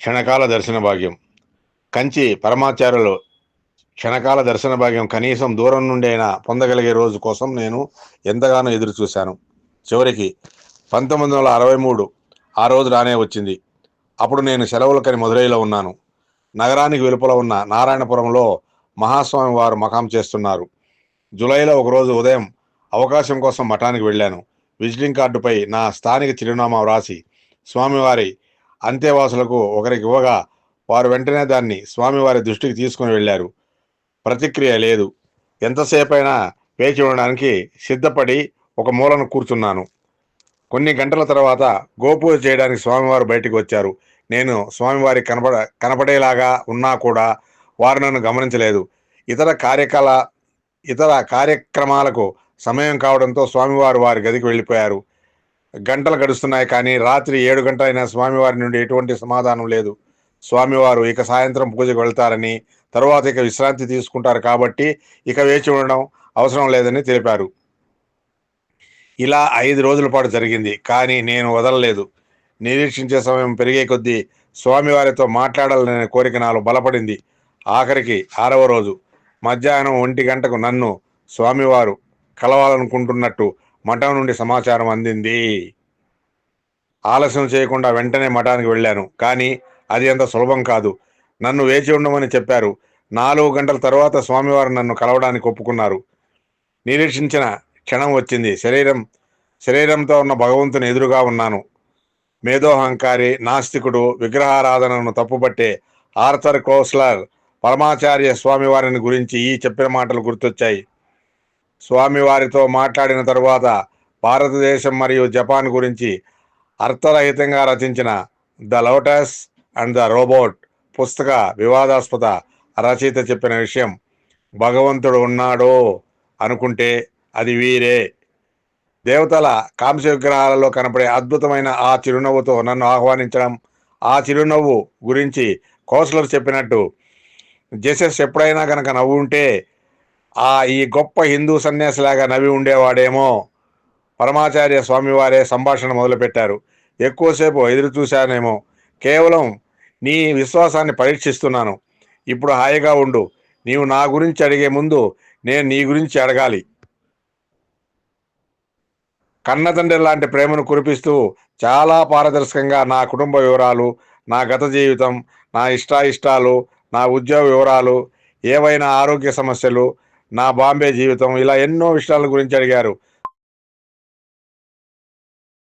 క్షణకాల దర్శన భాగ్యం. కంచి పరమాచార్యులు క్షణకాల దర్శన భాగ్యం కనీసం దూరం నుండి అయినా పొందగలిగే రోజు కోసం నేను ఎంతగానో ఎదురు చూశాను. చివరికి 1963 ఆ రోజు రానే వచ్చింది. అప్పుడు నేను సెలవులకని మదురైలో ఉన్నాను. నగరానికి వెలుపల ఉన్న నారాయణపురంలో మహాస్వామి వారు మకాం చేస్తున్నారు. జూలైలో ఒకరోజు ఉదయం అవకాశం కోసం మఠానికి వెళ్ళాను. విజిటింగ్ కార్డుపై నా స్థానిక చిరునామా వ్రాసి స్వామివారి అంతేవాసులకు ఒకరికి ఇవ్వగా వారు వెంటనే దాన్ని స్వామివారి దృష్టికి తీసుకుని వెళ్ళారు. ప్రతిక్రియ లేదు. ఎంతసేపైనా వేచి ఉండడానికి సిద్ధపడి ఒక మూలను కూర్చున్నాను. కొన్ని గంటల తర్వాత గోపూజ చేయడానికి స్వామివారు బయటికి వచ్చారు. నేను స్వామివారి కనపడేలాగా ఉన్నా కూడా వారు నన్ను గమనించలేదు. ఇతర కార్యక్రమాలకు సమయం కావడంతో స్వామివారు వారి గదికి వెళ్ళిపోయారు. గంటలు గడుస్తున్నాయి, కానీ రాత్రి 7 గంటలైనా స్వామివారి నుండి ఎటువంటి సమాధానం లేదు. స్వామివారు ఇక సాయంత్రం పూజకు వెళ్తారని, తరువాత ఇక విశ్రాంతి తీసుకుంటారు కాబట్టి ఇక వేచి ఉండడం అవసరం లేదని తెలిపారు. ఇలా 5 రోజుల పాటు జరిగింది. కానీ నేను వదలలేదు. నిరీక్షించే సమయం పెరిగే కొద్దీ స్వామివారితో మాట్లాడాలనే కోరిక నాలో బలపడింది. ఆఖరికి 6వ రోజు మధ్యాహ్నం 1 గంటకు నన్ను స్వామివారు కలవాలనుకుంటున్నట్టు మఠం నుండి సమాచారం అందింది. ఆలస్యం చేయకుండా వెంటనే మఠానికి వెళ్ళాను. కానీ అది అంత సులభం కాదు. నన్ను వేచి ఉండమని చెప్పారు. 4 గంటల తర్వాత స్వామివారు నన్ను కలవడానికి ఒప్పుకున్నారు. నిరీక్షించిన క్షణం వచ్చింది. శరీరంతో ఉన్న భగవంతుని ఎదురుగా ఉన్నాను. మేధోహంకారి, నాస్తికుడు, విగ్రహారాధనను తప్పుపట్టే ఆర్థర్ కోస్లర్ పరమాచార్య స్వామివారిని గురించి ఈ చెప్పిన మాటలు గుర్తొచ్చాయి. స్వామివారితో మాట్లాడిన తరువాత భారతదేశం మరియు జపాన్ గురించి అర్థరహితంగా రచించిన the lotus and the robot పుస్తక వివాదాస్పద రచయిత చెప్పిన విషయం, భగవంతుడు ఉన్నాడో అనుకుంటే అది వీరే. దేవతల కాంస్య విగ్రహాలలో కనపడే అద్భుతమైన ఆ చిరునవ్వుతో నన్ను ఆహ్వానించడం, ఆ చిరునవ్వు గురించి కోస్లర్ చెప్పినట్టు జెసస్ ఎప్పుడైనా కనుక నవ్వు ఉంటే ఈ గొప్ప హిందూ సన్యాసిలాగా నవ్వి ఉండేవాడేమో. పరమాచార్య స్వామివారే సంభాషణ మొదలుపెట్టారు. ఎక్కువసేపు ఎదురు చూశానేమో. కేవలం నీ విశ్వాసాన్ని పరీక్షిస్తున్నాను. ఇప్పుడు హాయిగా ఉండు. నీవు నా గురించి అడిగే ముందు నేను నీ గురించి అడగాలి. కన్నతండ్రి లాంటి ప్రేమను కురిపిస్తూ చాలా పారదర్శకంగా నా కుటుంబ వివరాలు, నా గత జీవితం, నా ఇష్టాయిష్టాలు, నా ఉద్యోగ వివరాలు, ఏవైనా ఆరోగ్య సమస్యలు, నా బాంబే జీవితం, ఇలా ఎన్నో విషయాల గురించి అడిగారు.